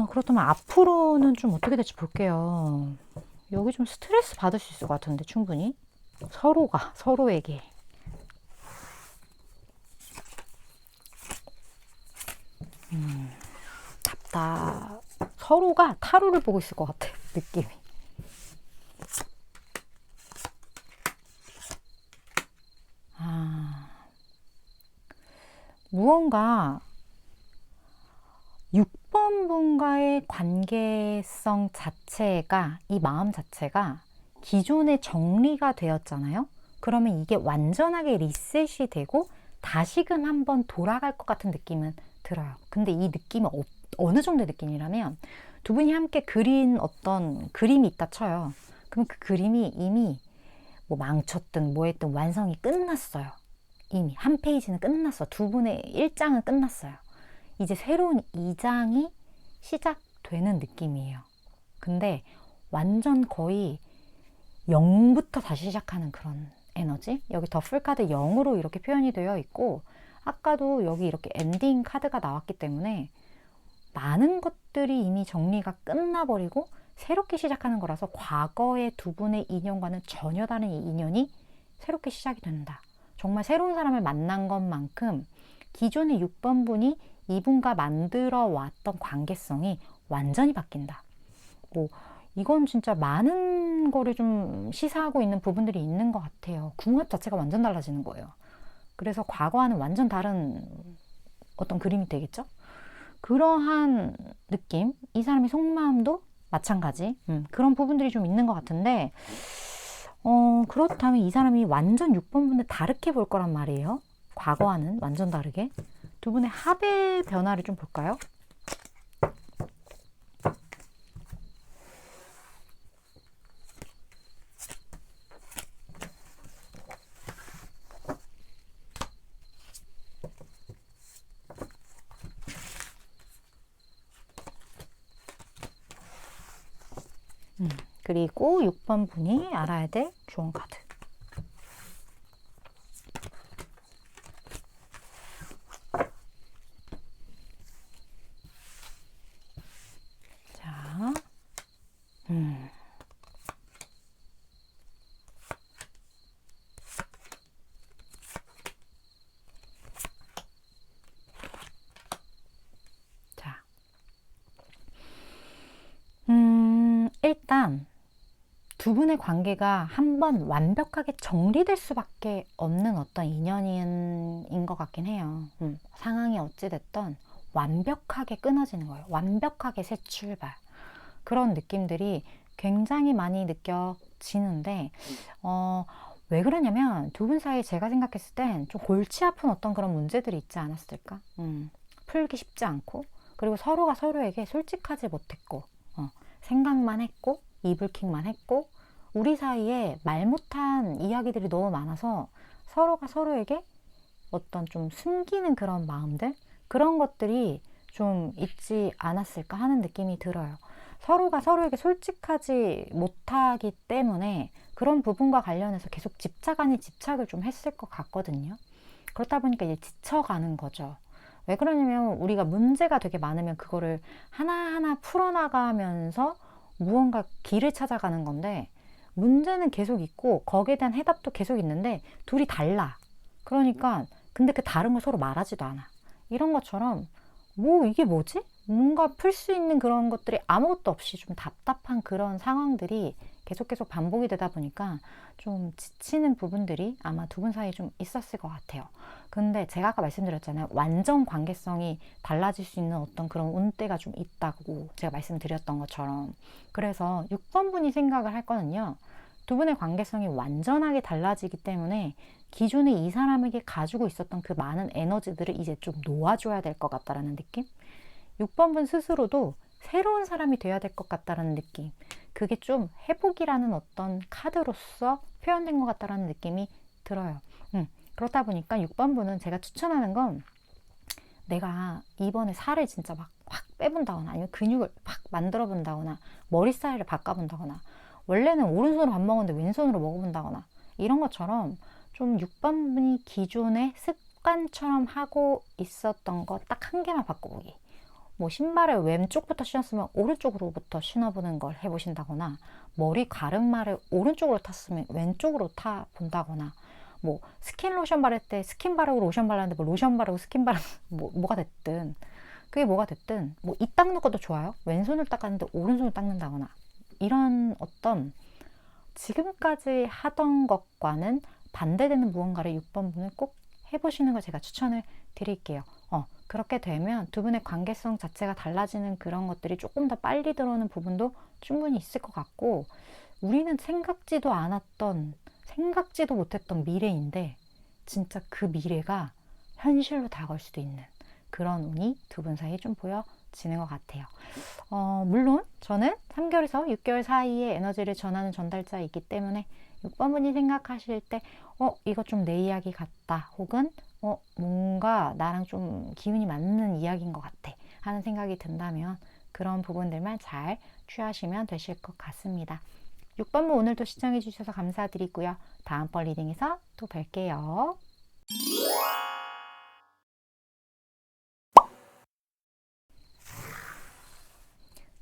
그렇다면 앞으로는 좀 어떻게 될지 볼게요. 여기 좀 스트레스 받을 수 있을 것 같은데 충분히 서로가 서로에게 서로가 타로를 보고 있을 것 같아 느낌이. 무언가 6번 분과의 관계성 자체가 이 마음 자체가 기존에 정리가 되었잖아요. 그러면 이게 완전하게 리셋이 되고 다시금 한번 돌아갈 것 같은 느낌은 들어요. 근데 이 느낌은 어느 정도의 느낌이라면 두 분이 함께 그린 어떤 그림이 있다 쳐요. 그럼 그 그림이 이미 뭐 망쳤든 뭐 했든 완성이 끝났어요. 이미 한 페이지는 끝났어. 두 분의 1장은 끝났어요. 이제 새로운 2장이 시작되는 느낌이에요. 근데 완전 거의 0부터 다시 시작하는 그런 에너지? 여기 더풀 카드 0으로 이렇게 표현이 되어 있고 아까도 여기 이렇게 엔딩 카드가 나왔기 때문에 많은 것들이 이미 정리가 끝나버리고 새롭게 시작하는 거라서 과거의 두 분의 인연과는 전혀 다른 이 인연이 새롭게 시작이 된다. 정말 새로운 사람을 만난 것만큼 기존의 6번 분이 이분과 만들어 왔던 관계성이 완전히 바뀐다. 뭐 이건 진짜 많은 거를 좀 시사하고 있는 부분들이 있는 것 같아요. 궁합 자체가 완전 달라지는 거예요. 그래서 과거와는 완전 다른 어떤 그림이 되겠죠? 그러한 느낌, 이 사람의 속마음도 마찬가지, 그런 부분들이 좀 있는 것 같은데, 그렇다면 이 사람이 완전 6번 분을 다르게 볼 거란 말이에요. 과거와는 완전 다르게. 두 분의 합의 변화를 좀 볼까요? 그리고 6번 분이 알아야 될 좋은 카드. 자, 자, 일단 두 분의 관계가 한번 완벽하게 정리될 수밖에 없는 어떤 인연인 것 같긴 해요. 상황이 어찌됐든 완벽하게 끊어지는 거예요. 완벽하게 새 출발. 그런 느낌들이 굉장히 많이 느껴지는데, 왜 그러냐면 두 분 사이에 제가 생각했을 땐 좀 골치 아픈 어떤 그런 문제들이 있지 않았을까? 풀기 쉽지 않고, 그리고 서로가 서로에게 솔직하지 못했고, 생각만 했고, 이불킥만 했고, 우리 사이에 말 못한 이야기들이 너무 많아서 서로가 서로에게 어떤 좀 숨기는 그런 마음들, 그런 것들이 좀 있지 않았을까 하는 느낌이 들어요. 서로가 서로에게 솔직하지 못하기 때문에 그런 부분과 관련해서 계속 집착 아닌 집착을 좀 했을 것 같거든요. 그렇다 보니까 이제 지쳐가는 거죠. 왜 그러냐면 우리가 문제가 되게 많으면 그거를 하나하나 풀어나가면서 무언가 길을 찾아가는 건데, 문제는 계속 있고 거기에 대한 해답도 계속 있는데 둘이 달라. 그러니까 근데 그 다른 걸 서로 말하지도 않아. 이런 것처럼 뭐 이게 뭐지? 뭔가 풀 수 있는 그런 것들이 아무것도 없이 좀 답답한 그런 상황들이 계속 반복이 되다 보니까 좀 지치는 부분들이 아마 두 분 사이에 좀 있었을 것 같아요. 근데 제가 아까 말씀드렸잖아요. 완전 관계성이 달라질 수 있는 어떤 그런 운대가 좀 있다고 제가 말씀드렸던 것처럼. 그래서 6번 분이 생각을 할 거는요. 두 분의 관계성이 완전하게 달라지기 때문에 기존에 이 사람에게 가지고 있었던 그 많은 에너지들을 이제 좀 놓아줘야 될 것 같다라는 느낌? 6번 분 스스로도 새로운 사람이 돼야 될 것 같다라는 느낌. 그게 좀 회복이라는 어떤 카드로서 표현된 것 같다라는 느낌이 들어요. 그렇다 보니까 6번 분은 제가 추천하는 건, 내가 이번에 살을 진짜 막 확 빼본다거나 아니면 근육을 확 만들어 본다거나 머리 스타일을 바꿔본다거나, 원래는 오른손으로 밥 먹었는데 왼손으로 먹어본다거나, 이런 것처럼 좀 6번 분이 기존의 습관처럼 하고 있었던 거 딱 한 개만 바꿔보기. 뭐 신발을 왼쪽부터 신었으면 오른쪽으로부터 신어보는 걸 해보신다거나, 머리 가르마를 오른쪽으로 탔으면 왼쪽으로 타본다거나, 뭐 스킨 로션 바를 때 스킨 바르고 로션 발랐는데 뭐 로션 바르고 스킨 바르고 뭐가 됐든, 그게 뭐가 됐든 뭐 이 닦는 것도 좋아요. 왼손을 닦았는데 오른손을 닦는다거나, 이런 어떤 지금까지 하던 것과는 반대되는 무언가를 6번 분을 꼭 해보시는 걸 제가 추천을 드릴게요. 그렇게 되면 두 분의 관계성 자체가 달라지는 그런 것들이 조금 더 빨리 들어오는 부분도 충분히 있을 것 같고, 우리는 생각지도 못했던 미래인데 진짜 그 미래가 현실로 다가올 수도 있는 그런 운이 두 분 사이에 좀 보여지는 것 같아요. 물론 저는 3개월에서 6개월 사이에 에너지를 전하는 전달자이기 때문에 6번 분이 생각하실 때 이거 좀 내 이야기 같다, 혹은 뭔가 나랑 좀 기운이 맞는 이야기인 것 같아 하는 생각이 든다면 그런 부분들만 잘 취하시면 되실 것 같습니다. 6번분 오늘도 시청해 주셔서 감사드리고요. 다음번 리딩에서 또 뵐게요.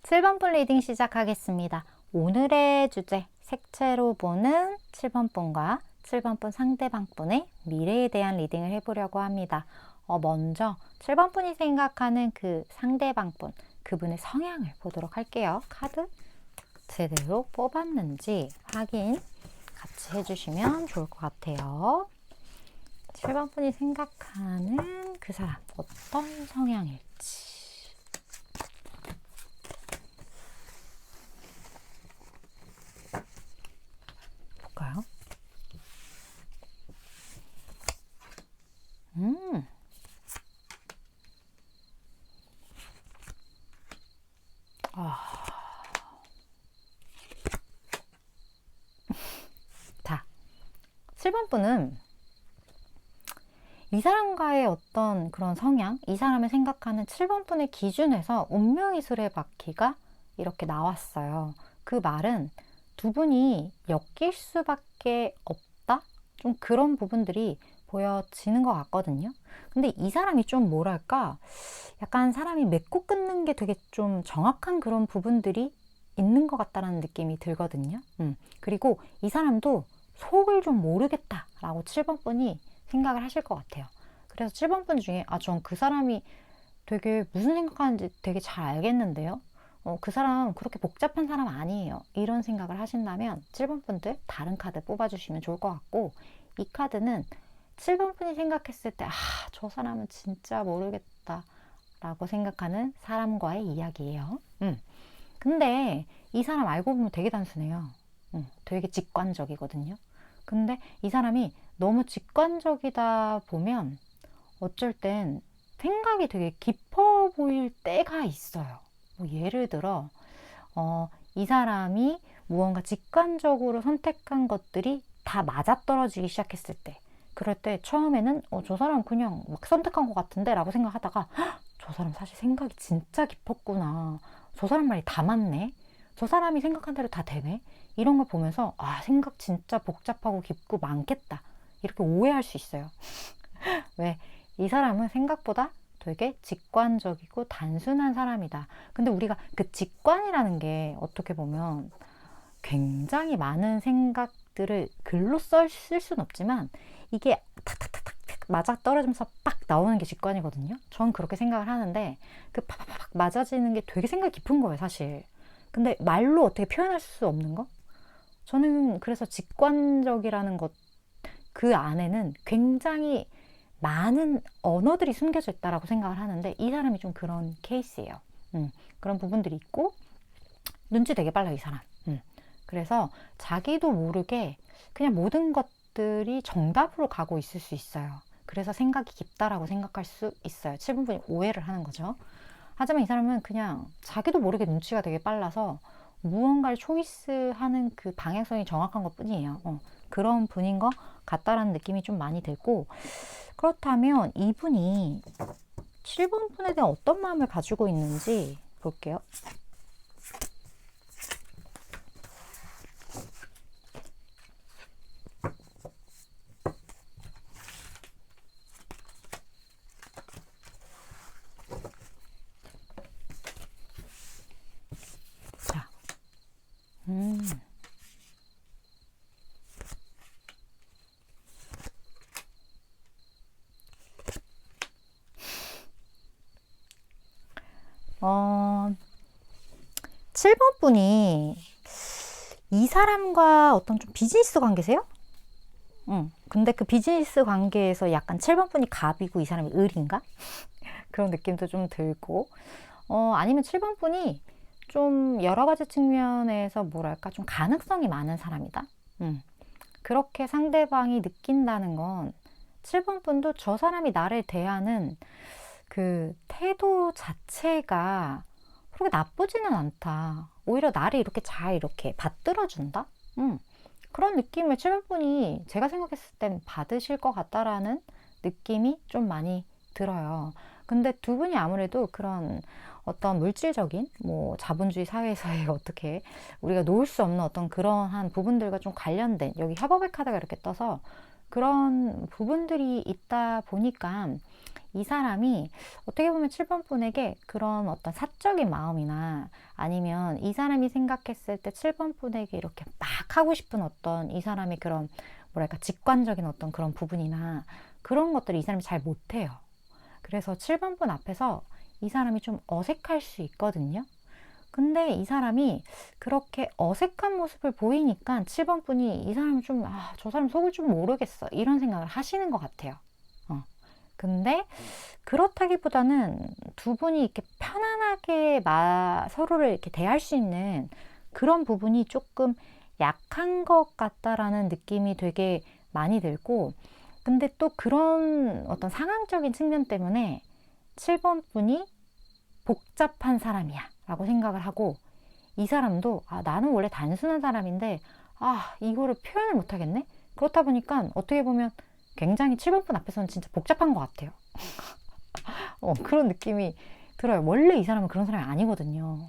7번분 리딩 시작하겠습니다. 오늘의 주제, 색채로 보는 7번분과 7번분 상대방분의 미래에 대한 리딩을 해보려고 합니다. 먼저 7번분이 생각하는 그 상대방분, 그분의 성향을 보도록 할게요. 카드 제대로 뽑았는지 확인 같이 해주시면 좋을 것 같아요. 7번 분이 생각하는 그 사람 어떤 성향일지 볼까요? 자, 7번 분은 이 사람과의 어떤 그런 성향, 이 사람을 생각하는 7번 분의 기준에서 운명의 수레바퀴가 이렇게 나왔어요. 그 말은 두 분이 엮일 수밖에 없다? 좀 그런 부분들이 보여지는 것 같거든요. 근데 이 사람이 좀 뭐랄까, 약간 사람이 맺고 끊는 게 되게 좀 정확한 그런 부분들이 있는 것 같다는 느낌이 들거든요. 그리고 이 사람도 속을 좀 모르겠다라고 7번 분이 생각을 하실 것 같아요. 그래서 7번 분 중에 전 그 사람이 되게 무슨 생각하는지 되게 잘 알겠는데요. 그 사람 그렇게 복잡한 사람 아니에요. 이런 생각을 하신다면 7번 분들 다른 카드 뽑아주시면 좋을 것 같고, 이 카드는 7번 분이 생각했을 때 저 사람은 진짜 모르겠다 라고 생각하는 사람과의 이야기예요. 근데 이 사람 알고 보면 되게 단순해요. 되게 직관적이거든요. 근데 이 사람이 너무 직관적이다 보면 어쩔 땐 생각이 되게 깊어 보일 때가 있어요. 뭐 예를 들어 이 사람이 무언가 직관적으로 선택한 것들이 다 맞아떨어지기 시작했을 때, 그럴 때 처음에는 저 사람 그냥 막 선택한 것 같은데 라고 생각하다가 저 사람 사실 생각이 진짜 깊었구나, 저 사람 말이 다 맞네, 저 사람이 생각한 대로 다 되네, 이런 걸 보면서 생각 진짜 복잡하고 깊고 많겠다 이렇게 오해할 수 있어요. 왜? 이 사람은 생각보다 되게 직관적이고 단순한 사람이다. 근데 우리가 그 직관이라는 게 어떻게 보면 굉장히 많은 생각들을 글로 쓸 수는 없지만 이게 탁탁탁탁 맞아 떨어지면서 빡 나오는 게 직관이거든요. 전 그렇게 생각을 하는데 그 팍팍팍 맞아지는 게 되게 생각이 깊은 거예요, 사실. 근데 말로 어떻게 표현할 수 없는 거? 저는 그래서 직관적이라는 것, 그 안에는 굉장히 많은 언어들이 숨겨져 있다라고 생각을 하는데 이 사람이 좀 그런 케이스예요. 그런 부분들이 있고 눈치 되게 빨라, 이 사람. 그래서 자기도 모르게 그냥 모든 것들이 정답으로 가고 있을 수 있어요. 그래서 생각이 깊다라고 생각할 수 있어요. 7번 분이 오해를 하는 거죠. 하지만 이 사람은 그냥 자기도 모르게 눈치가 되게 빨라서 무언가를 초이스하는 그 방향성이 정확한 것 뿐이에요. 그런 분인 것 같다라는 느낌이 좀 많이 들고, 그렇다면 이분이 7번 분에 대한 어떤 마음을 가지고 있는지 볼게요. 자, 어, 7번 분이 이 사람과 어떤 좀 비즈니스 관계세요? 근데 그 비즈니스 관계에서 약간 7번 분이 갑이고 이 사람이 을인가? 그런 느낌도 좀 들고, 아니면 7번 분이 좀 여러 가지 측면에서 뭐랄까 좀 가능성이 많은 사람이다. 그렇게 상대방이 느낀다는 건 7번 분도 저 사람이 나를 대하는 그 태도 자체가 그렇게 나쁘지는 않다. 오히려 나를 이렇게 잘 이렇게 받들어준다? 그런 느낌을 7번 분이 제가 생각했을 땐 받으실 것 같다라는 느낌이 좀 많이 들어요. 근데 두 분이 아무래도 그런 어떤 물질적인 뭐 자본주의 사회에서의 어떻게 우리가 놓을 수 없는 어떤 그러한 부분들과 좀 관련된, 여기 협업의 카드가 이렇게 떠서 그런 부분들이 있다 보니까 이 사람이 어떻게 보면 7번 분에게 그런 어떤 사적인 마음이나 아니면 이 사람이 생각했을 때 7번 분에게 이렇게 막 하고 싶은 어떤 이 사람의 그런 뭐랄까 직관적인 어떤 그런 부분이나 그런 것들을 이 사람이 잘 못해요. 그래서 7번 분 앞에서 이 사람이 좀 어색할 수 있거든요. 근데 이 사람이 그렇게 어색한 모습을 보이니까 7번 분이 이 사람 좀, 저 사람 속을 좀 모르겠어. 이런 생각을 하시는 것 같아요. 근데 그렇다기보다는 두 분이 이렇게 편안하게 서로를 이렇게 대할 수 있는 그런 부분이 조금 약한 것 같다라는 느낌이 되게 많이 들고, 근데 또 그런 어떤 상황적인 측면 때문에 7번 분이 복잡한 사람이야 라고 생각을 하고, 이 사람도 나는 원래 단순한 사람인데 이거를 표현을 못 하겠네. 그렇다 보니까 어떻게 보면 굉장히 7번 분 앞에서는 진짜 복잡한 것 같아요. 그런 느낌이 들어요. 원래 이 사람은 그런 사람이 아니거든요.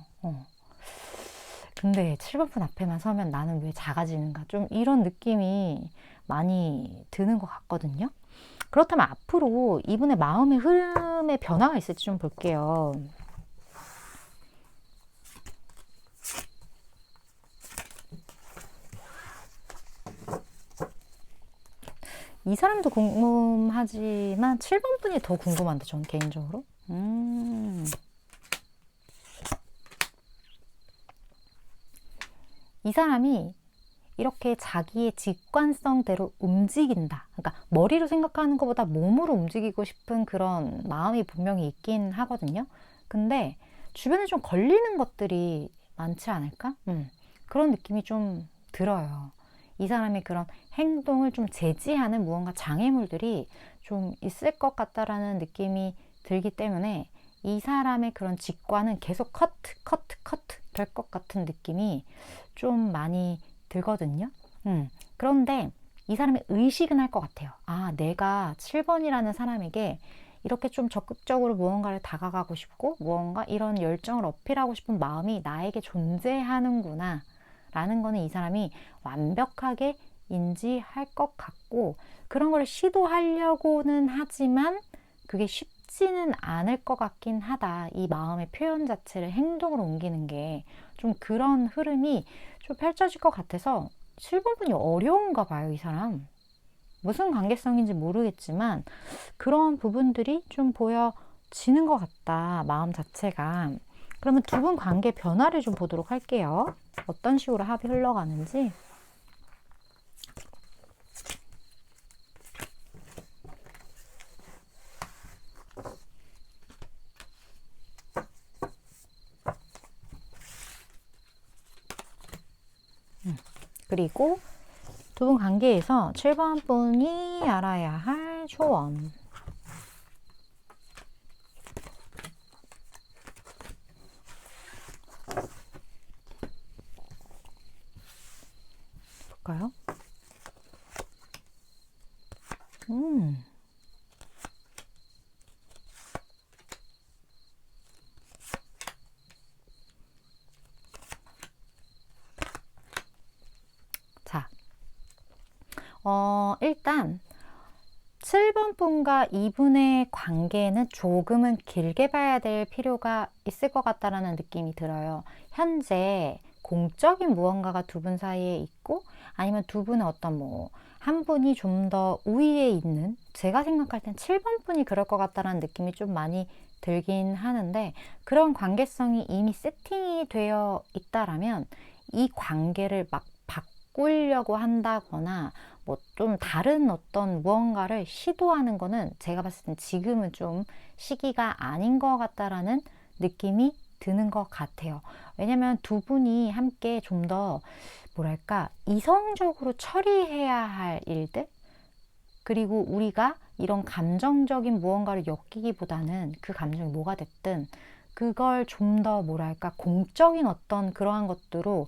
근데 7번 분 앞에만 서면 나는 왜 작아지는가, 좀 이런 느낌이 많이 드는 것 같거든요. 그렇다면 앞으로 이분의 마음의 흐름에 변화가 있을지 좀 볼게요. 이 사람도 궁금하지만 7번 분이 더 궁금한데, 전 개인적으로. 이 사람이 이렇게 자기의 직관성대로 움직인다. 그러니까 머리로 생각하는 것보다 몸으로 움직이고 싶은 그런 마음이 분명히 있긴 하거든요. 근데 주변에 좀 걸리는 것들이 많지 않을까? 그런 느낌이 좀 들어요. 이 사람의 그런 행동을 좀 제지하는 무언가 장애물들이 좀 있을 것 같다라는 느낌이 들기 때문에 이 사람의 그런 직관은 계속 커트 될 것 같은 느낌이 좀 많이 들거든요. 그런데 이 사람의 의식은 할 것 같아요. 내가 7번이라는 사람에게 이렇게 좀 적극적으로 무언가를 다가가고 싶고 무언가 이런 열정을 어필하고 싶은 마음이 나에게 존재하는구나 라는 거는 이 사람이 완벽하게 인지할 것 같고, 그런 걸 시도하려고는 하지만 그게 쉽지는 않을 것 같긴 하다. 이 마음의 표현 자체를 행동으로 옮기는 게 좀 그런 흐름이 좀 펼쳐질 것 같아서 7번 분이 어려운가 봐요, 이 사람. 무슨 관계성인지 모르겠지만 그런 부분들이 좀 보여지는 것 같다, 마음 자체가. 그러면 두 분 관계 변화를 좀 보도록 할게요. 어떤 식으로 합이 흘러가는지. 그리고 두 분 관계에서 7번 분이 알아야 할 조언. 볼까요? 자, 일단 7번 분과 이분의 관계는 조금은 길게 봐야 될 필요가 있을 것 같다라는 느낌이 들어요. 현재 공적인 무언가가 두 분 사이에 있고, 아니면 두 분은 어떤 한 분이 좀 더 우위에 있는, 제가 생각할 땐 7번 분이 그럴 것 같다라는 느낌이 좀 많이 들긴 하는데, 그런 관계성이 이미 세팅이 되어 있다라면 이 관계를 막 바꾸려고 한다거나 좀 다른 어떤 무언가를 시도하는 거는 제가 봤을 땐 지금은 좀 시기가 아닌 것 같다라는 느낌이 드는 것 같아요. 왜냐면 두 분이 함께 좀 더 뭐랄까 이성적으로 처리해야 할 일들, 그리고 우리가 이런 감정적인 무언가를 엮이기보다는 그 감정이 뭐가 됐든 그걸 좀 더 뭐랄까 공적인 어떤 그러한 것들로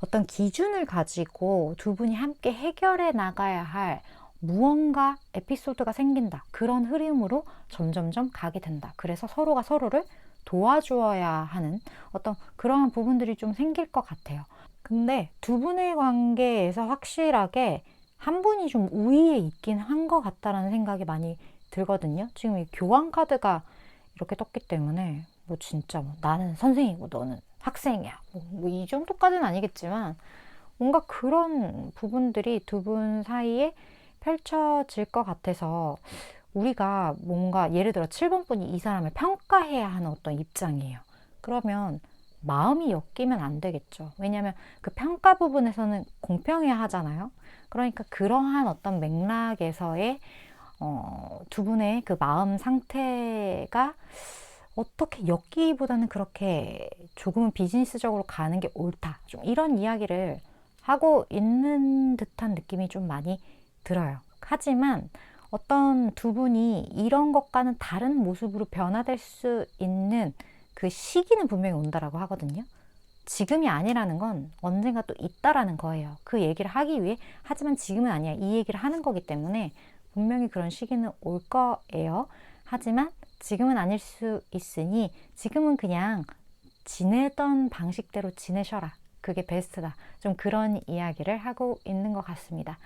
어떤 기준을 가지고 두 분이 함께 해결해 나가야 할 무언가 에피소드가 생긴다. 그런 흐름으로 점점점 가게 된다. 그래서 서로가 서로를 도와주어야 하는 어떤 그러한 부분들이 좀 생길 것 같아요. 근데 두 분의 관계에서 확실하게 한 분이 좀 우위에 있긴 한 것 같다라는 생각이 많이 들거든요. 지금 이 교환 카드가 이렇게 떴기 때문에 진짜 나는 선생이고 너는 학생이야. 이 정도까지는 아니겠지만 뭔가 그런 부분들이 두 분 사이에 펼쳐질 것 같아서, 우리가 뭔가 예를 들어 7번 분이 이 사람을 평가해야 하는 어떤 입장이에요. 그러면 마음이 엮이면 안 되겠죠. 왜냐하면 그 평가 부분에서는 공평해야 하잖아요. 그러니까 그러한 어떤 맥락에서의 두 분의 그 마음 상태가 어떻게 엮기보다는 그렇게 조금은 비즈니스적으로 가는 게 옳다. 좀 이런 이야기를 하고 있는 듯한 느낌이 좀 많이 들어요. 하지만 어떤 두 분이 이런 것과는 다른 모습으로 변화될 수 있는 그 시기는 분명히 온다라고 하거든요. 지금이 아니라는 건 언젠가 또 있다라는 거예요. 그 얘기를 하기 위해, 하지만 지금은 아니야, 이 얘기를 하는 거기 때문에 분명히 그런 시기는 올 거예요. 하지만 지금은 아닐 수 있으니 지금은 그냥 지내던 방식대로 지내셔라. 그게 베스트다. 좀 그런 이야기를 하고 있는 것 같습니다.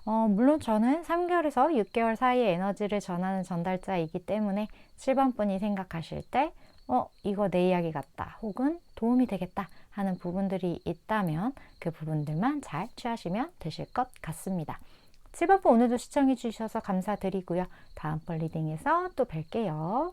물론 저는 3개월에서 6개월 사이의 에너지를 전하는 전달자이기 때문에 7번 분이 생각하실 때 이거 내 이야기 같다. 혹은 도움이 되겠다 하는 부분들이 있다면 그 부분들만 잘 취하시면 되실 것 같습니다. 7번 분 오늘도 시청해 주셔서 감사드리고요. 다음번 리딩에서 또 뵐게요.